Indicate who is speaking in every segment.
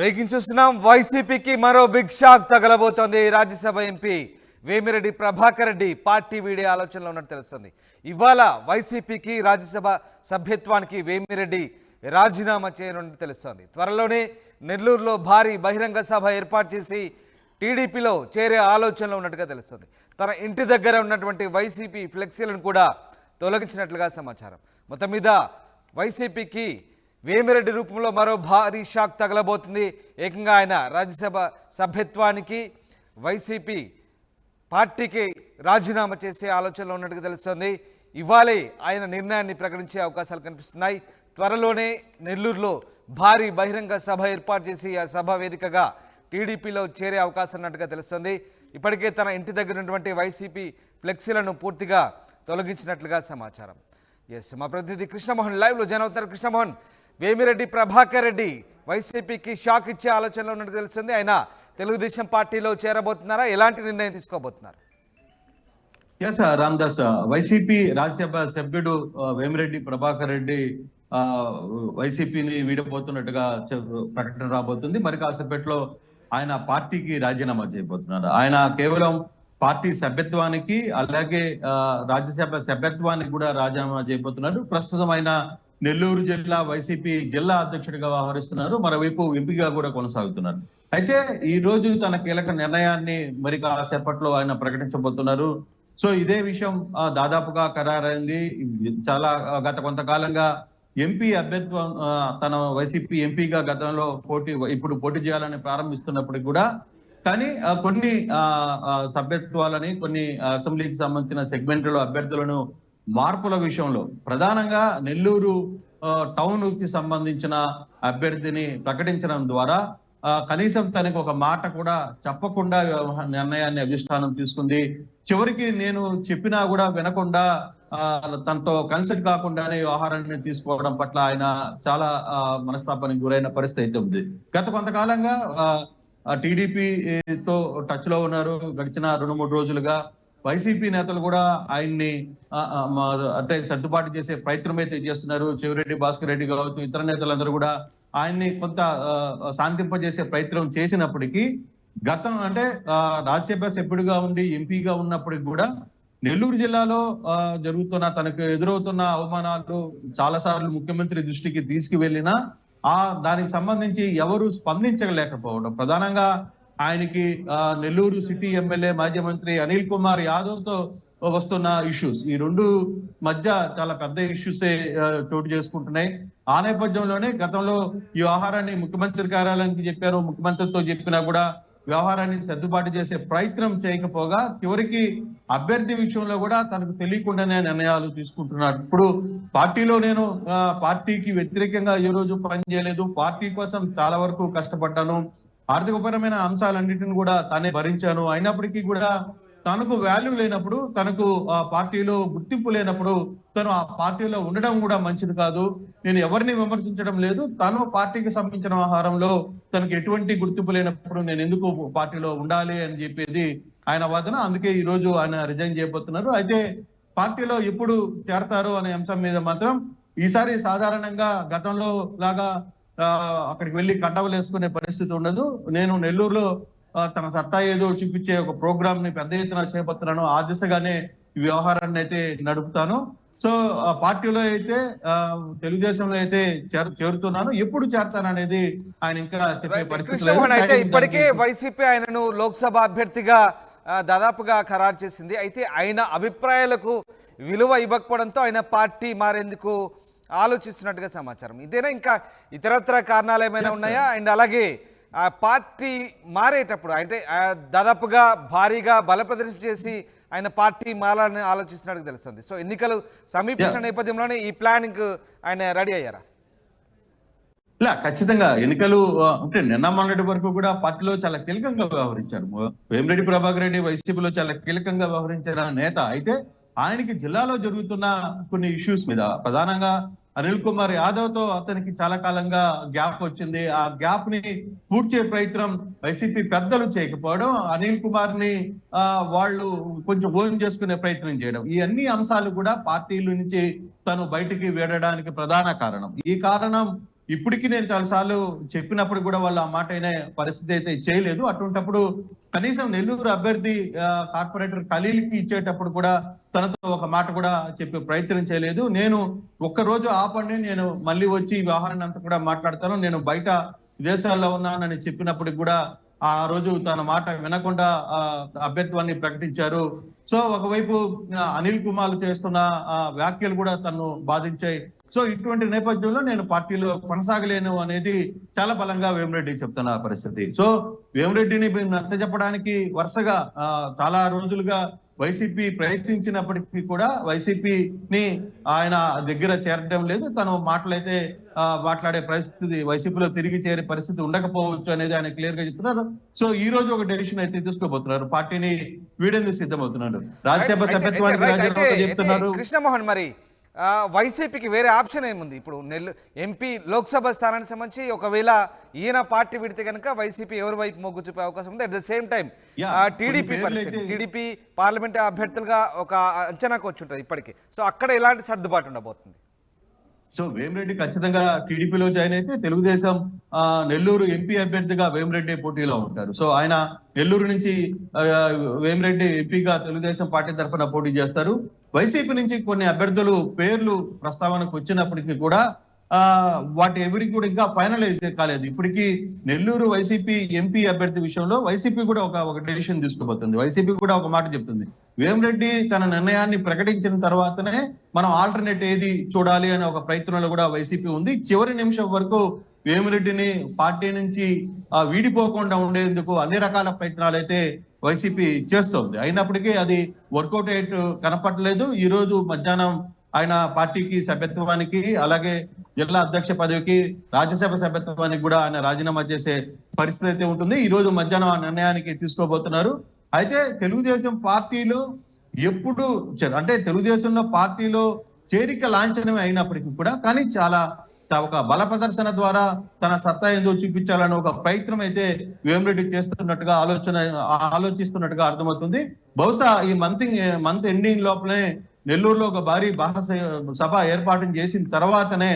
Speaker 1: Breaking చూస్తున్నాం. వైసీపీకి మరో బిగ్ షాక్ తగలబోతోంది. రాజ్యసభ ఎంపీ వేమిరెడ్డి ప్రభాకర్ రెడ్డి పార్టీ వీడే ఆలోచనలో ఉన్నట్టు తెలుస్తుంది. ఇవాళ వైసీపీకి రాజ్యసభ సభ్యత్వానికి వేమిరెడ్డి రాజీనామా చేయనున్నట్టు తెలుస్తోంది. త్వరలోనే నెల్లూరులో భారీ బహిరంగ సభ ఏర్పాటు చేసి టీడీపీలో చేరే ఆలోచనలో ఉన్నట్టుగా తెలుస్తుంది. తన ఇంటి దగ్గర ఉన్నటువంటి వైసీపీ ఫ్లెక్సీలను కూడా తొలగించినట్లుగా సమాచారం. మొత్తం మీద వైసీపీకి వేమిరెడ్డి రూపంలో మరో భారీ షాక్ తగలబోతుంది. ఏకంగా ఆయన రాజ్యసభ సభ్యత్వానికి వైసీపీ పార్టీకి రాజీనామా చేసే ఆలోచనలో ఉన్నట్టుగా తెలుస్తోంది. ఇవాళే ఆయన నిర్ణయాన్ని ప్రకటించే అవకాశాలు కనిపిస్తున్నాయి. త్వరలోనే నెల్లూరులో భారీ బహిరంగ సభ ఏర్పాటు చేసి ఆ సభ వేదికగా టీడీపీలో చేరే అవకాశం ఉన్నట్టుగా తెలుస్తోంది. ఇప్పటికే తన ఇంటి దగ్గర ఉన్నటువంటి వైసీపీ ఫ్లెక్సీలను పూర్తిగా తొలగించినట్లుగా సమాచారం. ఎస్, మా ప్రతినిధి కృష్ణమోహన్ లైవ్లో జాయిన్ అవుతున్నారు. కృష్ణమోహన్, వేమిరెడ్డి ప్రభాకర్ రెడ్డి వైసీపీకి షాక్ ఇచ్చే ఆలోచనలో ఉన్నట్టు తెలుస్తుంది. ఆయన తెలుగుదేశం పార్టీలో చేరబోతున్నారా? ఎలాంటి నిర్ణయం తీసుకోబోతున్నారు?
Speaker 2: ఎస్ రామ్దాస్, వైసీపీ రాజ్యసభ సభ్యుడు వేమిరెడ్డి ప్రభాకర్ రెడ్డి వైసీపీని వీడబోతున్నట్టుగా ప్రకటన రాబోతుంది. మరి కాసేపట్లో ఆయన పార్టీకి రాజీనామా చేయబోతున్నారు. ఆయన కేవలం పార్టీ సభ్యత్వానికి అలాగే రాజ్యసభ సభ్యత్వానికి కూడా రాజీనామా చేయబోతున్నారు. ప్రస్తుతం ఆయన నెల్లూరు జిల్లా వైసీపీ జిల్లా అధ్యక్షుడిగా వ్యవహరిస్తున్నారు. మరోవైపు ఎంపీగా కూడా కొనసాగుతున్నారు. అయితే ఈ రోజు తన కీలక నిర్ణయాన్ని మరి కాసేపట్లో ఆయన ప్రకటించబోతున్నారు. సో ఇదే విషయం దాదాపుగా ఖరారైంది. చాలా గత కొంతకాలంగా ఎంపీ అభ్యర్థం తన వైసీపీ ఎంపీగా గతంలో ఇప్పుడు పోటీ చేయాలని ప్రారంభిస్తున్నప్పటికీ కూడా కానీ కొన్ని సభ్యత్వాలని కొన్ని అసెంబ్లీకి సంబంధించిన సెగ్మెంట్లలో అభ్యర్థులను మార్పుల విషయంలో ప్రధానంగా నెల్లూరు టౌన్ కి సంబంధించిన అభ్యర్థిని ప్రకటించడం ద్వారా కనీసం తనకు ఒక మాట కూడా చెప్పకుండా నిర్ణయాన్ని అధిష్టానం తీసుకుంది. చివరికి నేను చెప్పినా కూడా వినకుండా తనతో కన్సల్ట్ కాకుండానే వ్యవహారాన్ని తీసుకోవడం పట్ల ఆయన చాలా మనస్తాపానికి గురైన పరిస్థితి అయితే ఉంది. గత కొంతకాలంగా టీడీపీతో టచ్ లో ఉన్నారు. గడిచిన 2-3 రోజులుగా వైసీపీ నేతలు కూడా ఆయన్ని అంటే సర్దుబాటు చేసే ప్రయత్నం అయితే చేస్తున్నారు. చెవిరెడ్డి భాస్కర్ రెడ్డి కావచ్చు, ఇతర నేతలందరూ కూడా ఆయన్ని కొంత శాంతింపజేసే ప్రయత్నం చేసినప్పటికీ గతం అంటే రాజ్యసభ సభ్యుడిగా ఉండి ఎంపీగా ఉన్నప్పటికి కూడా నెల్లూరు జిల్లాలో జరుగుతున్న తనకు ఎదురవుతున్న అవమానాలు చాలా సార్లు ముఖ్యమంత్రి దృష్టికి తీసుకువెళ్ళినా దానికి సంబంధించి ఎవరు స్పందించలేకపోవడం, ప్రధానంగా ఆయనకి నెల్లూరు సిటీ ఎమ్మెల్యే మాజీ మంత్రి అనిల్ కుమార్ యాదవ్ తో వస్తున్న ఇష్యూస్, ఈ రెండు మధ్య చాలా పెద్ద ఇష్యూసే చోటు చేసుకుంటున్నాయి. ఆ నేపథ్యంలోనే గతంలో ఈ వ్యవహారాన్ని ముఖ్యమంత్రి కార్యాలయానికి చెప్పారు. ముఖ్యమంత్రితో చెప్పినా కూడా వ్యవహారాన్ని సర్దుబాటు చేసే ప్రయత్నం చేయకపోగా చివరికి అభ్యర్థి విషయంలో కూడా తనకు తెలియకుండానే నిర్ణయాలు తీసుకుంటున్నాడు. ఇప్పుడు పార్టీలో నేను పార్టీకి వ్యతిరేకంగా ఏ రోజు పనిచేయలేదు, పార్టీ కోసం చాలా వరకు కష్టపడ్డాను, ఆర్థికపరమైన అంశాలన్నింటిని కూడా తానే భరించాను. అయినప్పటికీ కూడా తనకు వాల్యూ లేనప్పుడు, తనకు ఆ పార్టీలో గుర్తింపు లేనప్పుడు తను ఆ పార్టీలో ఉండడం కూడా మంచిది కాదు. నేను ఎవరిని విమర్శించడం లేదు, తను పార్టీకి సంబంధించిన వ్యవహారంలో తనకు ఎటువంటి గుర్తింపు లేనప్పుడు నేను ఎందుకు పార్టీలో ఉండాలి అని చెప్పేది ఆయన వాదన. అందుకే ఈ రోజు ఆయన రిజైన్ చేయబోతున్నారు. అయితే పార్టీలో ఎప్పుడు చేరతారు అనే అంశం మీద మాత్రం ఈసారి సాధారణంగా గతంలో లాగా అక్కడికి వెళ్ళి కండవలు వేసుకునే పరిస్థితి ఉండదు. నేను నెల్లూరులో తన సత్తా ఏదో చూపించే ఒక ప్రోగ్రామ్ ని పెద్ద ఎత్తున చేపడుతున్నాను, ఆ దిశగానే ఈ వ్యవహారాన్ని అయితే నడుపుతాను. సో పార్టీలో అయితే తెలుగుదేశంలో అయితే చేరుతున్నాను, ఎప్పుడు చేరతాననేది ఆయన ఇంకా చెప్పే పరిస్థితి.
Speaker 1: అయితే ఇప్పటికే వైసీపీ ఆయనను లోక్సభ అభ్యర్థిగా దాదాపుగా ఖరారు చేసింది. అయితే ఆయన అభిప్రాయాలకు విలువ ఇవ్వకపోవడంతో ఆయన పార్టీ మారేందుకు ఆలోచిస్తున్నట్టుగా సమాచారం. ఇదేనా, ఇంకా ఇతరత్ర కారణాలు ఏమైనా ఉన్నాయా? అండ్ అలాగే ఆ పార్టీ మారేటప్పుడు అంటే దాదాపుగా భారీగా బల ప్రదర్శన చేసి ఆయన పార్టీ మారాలని ఆలోచిస్తున్నట్టు తెలుస్తుంది. సో ఎన్నికలు సమీపిస్తున్న నేపథ్యంలోనే ఈ ప్లానింగ్ ఆయన రెడీ అయ్యారా?
Speaker 2: ఇలా ఖచ్చితంగా ఎన్నికలు అంటే నిన్న మొన్నటి వరకు కూడా పార్టీలో చాలా కీలకంగా వ్యవహరించారు. వేమిరెడ్డి ప్రభాకర్ రెడ్డి వైసీపీలో చాలా కీలకంగా వ్యవహరించిన నేత. అయితే ఆయనకి జిల్లాలో జరుగుతున్న కొన్ని ఇష్యూస్ మీద ప్రధానంగా అనిల్ కుమార్ యాదవ్ తో అతనికి చాలా కాలంగా గ్యాప్ వచ్చింది. ఆ గ్యాప్ ని పూడ్చే ప్రయత్నం వైసీపీ పెద్దలు చేయకపోవడం, అనిల్ కుమార్ ని వాళ్ళు కొంచెం ఓన్ చేసుకునే ప్రయత్నం చేయడం, ఈ అన్ని అంశాలు కూడా పార్టీల నుంచి తను బయటికి వేడడానికి ప్రధాన కారణం. ఈ కారణం ఇప్పటికీ నేను చాలాసార్లు చెప్పినప్పుడు కూడా వాళ్ళు ఆ మాట అయినా పరిస్థితి అయితే చేయలేదు. అటువంటప్పుడు కనీసం నెల్లూరు అభ్యర్థి కార్పొరేటర్ ఖలీల్కి ఇచ్చేటప్పుడు కూడా తనతో ఒక మాట కూడా చెప్పే ప్రయత్నం చేయలేదు. నేను ఒక్కరోజు ఆపండి, నేను మళ్ళీ వచ్చి ఈ వ్యవహారాన్ని అంతా కూడా మాట్లాడతాను, నేను బయట విదేశాల్లో ఉన్నానని చెప్పినప్పటికి కూడా ఆ రోజు తన మాట వినకుండా అభ్యర్థిత్వాన్ని ప్రకటించారు. సో ఒకవైపు అనిల్ కుమార్ చేస్తున్న వ్యాఖ్యలు కూడా తను బాధించాయి. సో ఇటువంటి నేపథ్యంలో నేను పార్టీలో కొనసాగలేను అనేది చాలా బలంగా వేమిరెడ్డి చెప్తున్న పరిస్థితి. సో వేమిరెడ్డిని నచ్చజెప్పడానికి వరుసగా చాలా రోజులుగా వైసీపీ ప్రయత్నించినప్పటికీ కూడా వైసీపీని ఆయన దగ్గర చేరడం లేదు. తను మాటలైతే మాట్లాడే పరిస్థితి, వైసీపీలో తిరిగి చేరే పరిస్థితి ఉండకపోవచ్చు అనేది ఆయన క్లియర్ గా చెప్తున్నారు. సో ఈ రోజు ఒక డెసిషన్ అయితే తీసుకోబోతున్నారు, పార్టీని వీడేందుకు సిద్ధమవుతున్నారు. రాజ్యసభ సభ్యత్వానికి రాజీనామా చెప్తున్నారు.
Speaker 1: కృష్ణమోహన్, మరి వైసీపీకి వేరే ఆప్షన్ ఏముంది? ఇప్పుడు ఎంపీ లోక్సభ స్థానానికి సంబంధించి ఒకవేళ ఈయన పార్టీ విడితే కనుక వైసీపీ ఎవరి వైపు మొగ్గు చూపే అవకాశం ఉంది. At the same time TDP parliament అభ్యర్థులుగా ఒక అంచనాకు వచ్చి ఉంటుంది ఇప్పటికీ. సో అక్కడ ఎలాంటి సర్దుబాటు ఉండబోతుంది?
Speaker 2: సో వేమిరెడ్డి ఖచ్చితంగా టీడీపీలో జాయిన్ అయితే తెలుగుదేశం నెల్లూరు ఎంపీ అభ్యర్థిగా వేమిరెడ్డి పోటీలో ఉంటారు. సో ఆయన నెల్లూరు నుంచి వేమిరెడ్డి ఎంపీగా తెలుగుదేశం పార్టీ తరఫున పోటీ చేస్తారు. వైసీపీ నుంచి కొన్ని అభ్యర్థులు పేర్లు ప్రస్తావనకు వచ్చినప్పటికీ కూడా వాటి ఎవరికి కూడా ఇంకా ఫైనలైజ్ కాలేదు. ఇప్పటికీ నెల్లూరు వైసీపీ ఎంపీ అభ్యర్థి విషయంలో వైసీపీ కూడా ఒక డెసిషన్ తీసుకోబోతుంది. వైసీపీ కూడా ఒక మాట చెప్తుంది, వేమిరెడ్డి తన నిర్ణయాన్ని ప్రకటించిన తర్వాతనే మనం ఆల్టర్నేట్ ఏది చూడాలి అనే ఒక ప్రయత్నంలో కూడా వైసీపీ ఉంది. చివరి నిమిషం వరకు వేమిరెడ్డిని పార్టీ నుంచి వీడిపోకుండా ఉండేందుకు అన్ని రకాల ప్రయత్నాలు అయితే వైసీపీ చేస్తోంది. అయినప్పటికీ అది వర్కౌట్ అయ్యేట్టు కనపడలేదు. ఈ రోజు మధ్యాహ్నం ఆయన పార్టీకి సభ్యత్వానికి, అలాగే జిల్లా అధ్యక్ష పదవికి, రాజ్యసభ సభ్యత్వానికి కూడా ఆయన రాజీనామా చేసే పరిస్థితి అయితే ఉంటుంది. ఈ రోజు మధ్యాహ్నం ఆ నిర్ణయానికి తీసుకోబోతున్నారు. అయితే తెలుగుదేశం పార్టీలో ఎప్పుడు అంటే తెలుగుదేశంలో పార్టీలో చేరిక లాంఛనమే అయినప్పటికీ కూడా కానీ చాలా ఒక బల ప్రదర్శన ద్వారా తన సత్తా ఏందో చూపించాలని ఒక ప్రయత్నం అయితే వేమిరెడ్డి చేస్తున్నట్టుగా ఆలోచిస్తున్నట్టుగా అర్థమవుతుంది. బహుశా ఈ మంత్ ఎండింగ్ లోపలే నెల్లూరులో ఒక భారీ సభ ఏర్పాటు చేసిన తర్వాతనే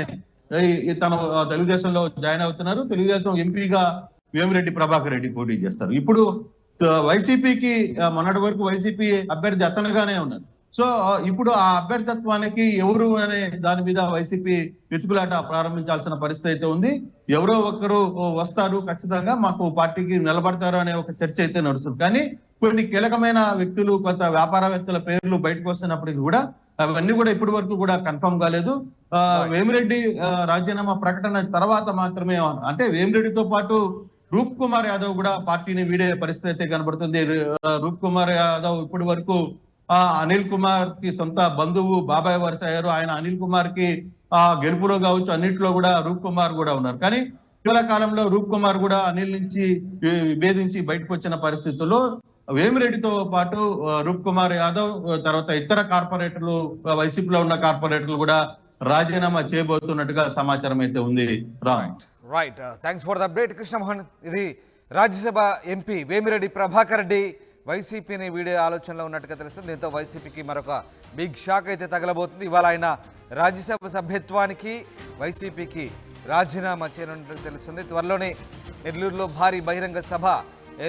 Speaker 2: తను తెలుగుదేశంలో జాయిన్ అవుతున్నారు. తెలుగుదేశం ఎంపీగా వేమిరెడ్డి ప్రభాకర్ రెడ్డి పోటీ చేస్తారు. ఇప్పుడు వైసీపీకి మొన్నటి వరకు వైసీపీ అభ్యర్థి అతనుగానే ఉన్నారు. సో ఇప్పుడు ఆ అభ్యర్థిత్వానికి ఎవరు అనే దాని మీద వైసీపీ వెతుకులాట ప్రారంభించాల్సిన పరిస్థితి అయితే ఉంది. ఎవరో ఒకరు వస్తారు, ఖచ్చితంగా మాకు పార్టీకి నిలబడతారు అనే ఒక చర్చ అయితే నడుస్తుంది. కానీ కొన్ని కీలకమైన వ్యక్తులు, కొంత వ్యాపారవేత్తల పేర్లు బయటకు వస్తున్నప్పటికీ కూడా అవన్నీ కూడా ఇప్పటి వరకు కూడా కన్ఫర్మ్ కాలేదు. వేమిరెడ్డి రాజీనామా ప్రకటన తర్వాత మాత్రమే, అంటే వేమిరెడ్డితో పాటు రూప్ కుమార్ యాదవ్ కూడా పార్టీని వీడే పరిస్థితి అయితే కనబడుతుంది. రూప్ కుమార్ యాదవ్ ఇప్పటి వరకు అనిల్ కుమార్ కి సొంత బంధువు, బాబాయ్ వరుస అయ్యారు. ఆయన అనిల్ కుమార్ కి గెలుపులో కావచ్చు అన్నింటిలో కూడా రూప్ కుమార్ కూడా ఉన్నారు. కానీ ఇటీవల కాలంలో రూప్ కుమార్ కూడా అనిల్ నుంచి విభేదించి బయటకు వచ్చిన పరిస్థితుల్లో వేమిరెడ్డితో పాటు రూప్ కుమార్ యాదవ్ తర్వాత ఇతర కార్పొరేటర్లు, వైసీపీలో ఉన్న కార్పొరేటర్లు కూడా రాజీనామా చేయబోతున్నట్టుగా సమాచారం అయితే ఉంది.
Speaker 1: Right, thanks for the update Krishnamohan. ఇది రాజ్యసభ ఎంపీ వేమిరెడ్డి ప్రభాకర్ రెడ్డి వైసీపీని వీడే ఆలోచనలో ఉన్నట్టుగా తెలుస్తుంది. దీంతో వైసీపీకి మరొక బిగ్ షాక్ అయితే తగలబోతుంది. ఇవాళ ఆయన రాజ్యసభ సభ్యత్వానికి వైసీపీకి రాజీనామా చేయనున్నట్టు తెలుస్తుంది. త్వరలోనే నెల్లూరులో భారీ బహిరంగ సభ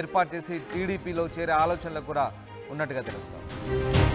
Speaker 1: ఏర్పాటు చేసి టీడీపీలో చేరే ఆలోచనలు కూడా ఉన్నట్టుగా తెలుస్తుంది.